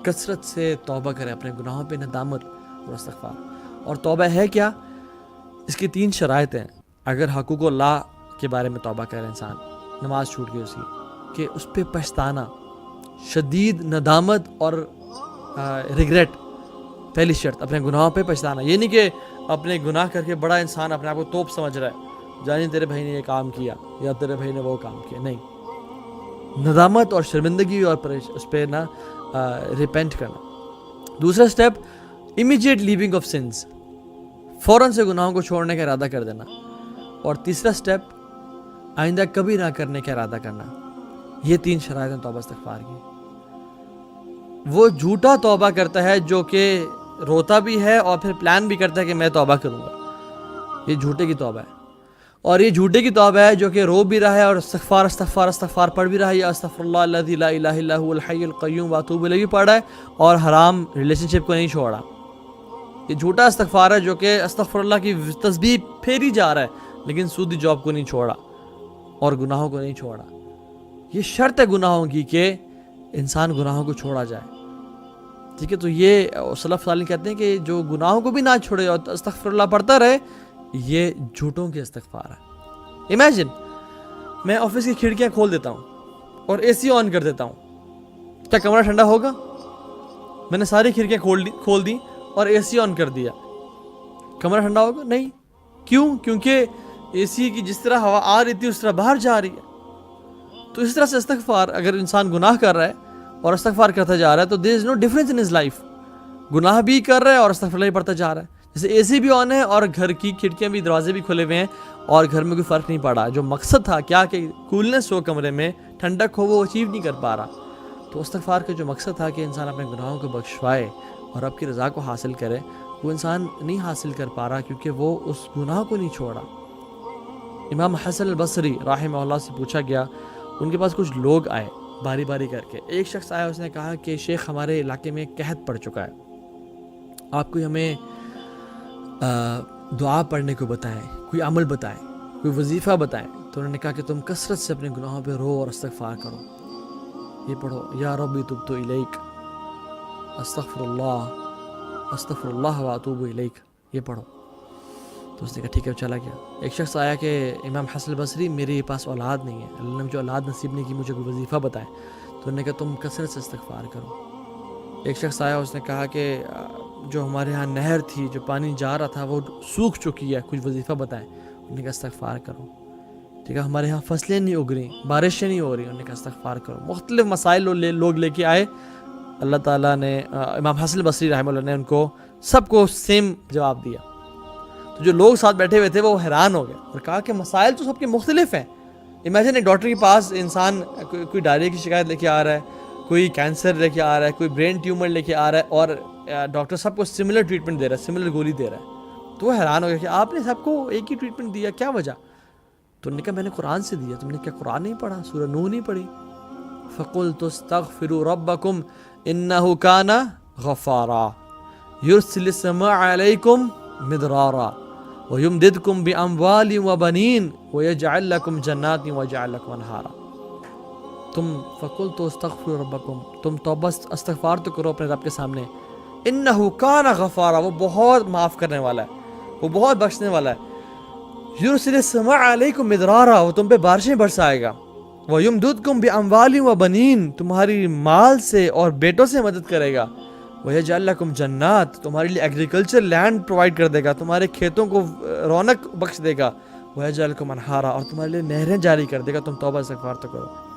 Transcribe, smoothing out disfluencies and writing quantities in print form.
کثرت سے توبہ کریں اپنے گناہوں پہ ندامت اور استغفار. اور توبہ ہے کیا؟ اس کی 3 شرائط ہیں. اگر حقوق اللہ کے بارے میں توبہ کرے انسان, نماز چھوٹ گئی اس کی, کہ اس پہ پچھتانا, شدید ندامت اور ریگریٹ. پہلی شرط اپنے گناہوں پہ پچھتانا. یہ نہیں کہ اپنے گناہ کر کے بڑا انسان اپنے آپ کو توپ سمجھ رہا ہے, جانی تیرے بھائی نے یہ کام کیا یا تیرے بھائی نے وہ کام کیا. نہیں, ندامت اور شرمندگی اور اس پہ نا ریپینٹ کرنا. دوسرا step immediate leaving of sins, فوراً سے گناہوں کو چھوڑنے کا ارادہ کر دینا. اور تیسرا سٹیپ آئندہ کبھی نہ کرنے کا ارادہ کرنا. یہ 3 شرائط ہیں توبہ استغفار کی. وہ جھوٹا توبہ کرتا ہے جو کہ روتا بھی ہے اور پھر پلان بھی کرتا ہے کہ میں توبہ کروں گا, یہ جھوٹے کی توبہ ہے. اور یہ جھوٹے کی توبہ ہے جو کہ رو بھی رہا ہے اور استغفار استغفار استغفار پڑھ بھی رہا ہے, یا استغفر اللہ الذی لا الہ الا هو الحی القیوم واتوب الیہ پڑھ رہا ہے اور حرام ریلیشن شپ کو نہیں چھوڑا. یہ جھوٹا استغفار ہے جو کہ استغفر اللہ کی تسبیح پھیری جا رہا ہے لیکن سودی جاب کو نہیں چھوڑا اور گناہوں کو نہیں چھوڑا. یہ شرط ہے گناہوں کی کہ انسان گناہوں کو چھوڑا جائے. ٹھیک ہے, تو یہ سلف صالح کہتے ہیں کہ جو گناہوں کو بھی نہ چھوڑے اور استغفر اللہ پڑھتا رہے, یہ جھوٹوں کے استغفار ہے. امیجن میں آفس کی کھڑکیاں کھول دیتا ہوں اور اے سی آن کر دیتا ہوں, کیا کمرہ ٹھنڈا ہوگا؟ میں نے ساری کھڑکیاں کھول دی اور اے سی آن کر دیا, کمرہ ٹھنڈا ہوگا؟ نہیں. کیوں؟ کیونکہ اے سی کی جس طرح ہوا آ رہی تھی اس طرح باہر جا رہی ہے. تو اس طرح سے استغفار, اگر انسان گناہ کر رہا ہے اور استغفار کرتا جا رہا ہے تو there is no difference in his life. گناہ بھی کر رہا ہے اور استغفر اللہ پڑھتا جا رہا ہے. جیسے اے سی بھی آن ہے اور گھر کی کھڑکیاں بھی, دروازے بھی کھلے ہوئے ہیں اور گھر میں کوئی فرق نہیں پڑا. جو مقصد تھا کیا کہ کولنس ہو کمرے میں, ٹھنڈک ہو, وہ اچیو نہیں کر پا رہا. تو استغفار کا جو مقصد تھا کہ انسان اپنے گناہوں کو بخشوائے اور رب کی رضا کو حاصل کرے, وہ انسان نہیں حاصل کر پا رہا کیونکہ وہ اس گناہ کو نہیں چھوڑا. امام حسن البصری رحمہ اللہ سے پوچھا گیا, ان کے پاس کچھ لوگ آئے باری باری کر کے. ایک شخص آیا, اس نے کہا کہ شیخ ہمارے علاقے میں قحط پڑ چکا ہے, آپ کوئی ہمیں دعا پڑھنے کو بتائیں, کوئی عمل بتائیں, کوئی وظیفہ بتائیں. تو انہوں نے کہا کہ تم کثرت سے اپنے گناہوں پہ رو اور استغفار کرو. یہ پڑھو, یا ربی تبت الیک استغفر اللہ واتوب الیک, یہ پڑھو. تو اس نے کہا ٹھیک ہے, چلا گیا. ایک شخص آیا کہ امام حسن البصری میرے پاس اولاد نہیں ہے, اللہ نے مجھے اولاد نصیب نہیں کی, مجھے کوئی وظیفہ بتائیں. تو انہوں نے کہا تم کثرت سے استغفار کرو. ایک شخص آیا, اس نے کہا کہ جو ہمارے ہاں نہر تھی, جو پانی جا رہا تھا وہ سوکھ چکی ہے, کچھ وظیفہ بتائیں. انہوں نے کہا استغفار کرو. ٹھیک ہے, ہمارے ہاں فصلیں نہیں اگ رہی, بارشیں نہیں ہو رہی. انہوں نے کہا استغفار کرو. مختلف مسائل لوگ لے کے آئے. اللہ تعالیٰ نے, امام حسن البصری رحمہ اللہ نے ان کو سب کو سیم جواب دیا. تو جو لوگ ساتھ بیٹھے ہوئے تھے وہ حیران ہو گئے اور کہا کہ مسائل تو سب کے مختلف ہیں. امیجن ایک ڈاکٹر کے پاس انسان کوئی ڈائریا کی شکایت لے کے آ رہا ہے, کوئی کینسر لے کے آ رہا ہے, کوئی برین ٹیومر لے کے آ رہا ہے, اور ڈاکٹر سب کو سملر ٹریٹمنٹ دے رہا ہے, سملر گولی دے رہا ہے. تو وہ حیران ہو گیا کہ آپ نے سب کو ایک ہی ٹریٹمنٹ دیا, کیا وجہ؟ تو انہوں نے کہا میں نے قرآن سے دیا. تم نے کیا قرآن نہیں پڑھا, سورہ نوح نہیں پڑھی؟ فَقُلْتُ اسْتَغْفِرُوا رَبَّكُمْ إِنَّهُ كَانَ غَفَّارًا يُرْسِلِ السَّمَاءَ عَلَيْكُمْ مِدْرَارًا وَيُمْدِدْكُمْ بِأَمْوَالٍ وَبَنِينَ وَيَجْعَلْ لَكُمْ جَنَّاتٍ وَيَجْعَلْ لَكُمْ أَنْهَارًا. تم فَقُلْتُ اسْتَغْفِرُوا رَبَّكُمْ, تم توبہ استغفار تو کرو اپنے رب کے سامنے. إِنَّهُ كَانَ غَفَّارًا, وہ بہت معاف کرنے والا ہے, وہ بہت بخشنے والا ہے. يُرْسِلِ السَّمَاءَ عَلَيْكُمْ مِدْرَارًا, وہ تم پہ بارشیں برسائے گا. وَيُمْدِدْكُمْ بِأَمْوَالٍ وَبَنِينَ, تمہاری مال سے اور بیٹوں سے مدد کرے گا. وَيَجْعَلْ لَكُمْ جَنَّاتٍ, تمہارے لیے ایگریکلچر لینڈ پرووائڈ کر دے گا, تمہارے کھیتوں کو رونق بخش دے گا. وَيَجْعَلْ لَكُمْ أَنْهَارًا, اور تمہارے لیے نہریں جاری کر دے گا. تم توبہ استغفار تو کرو.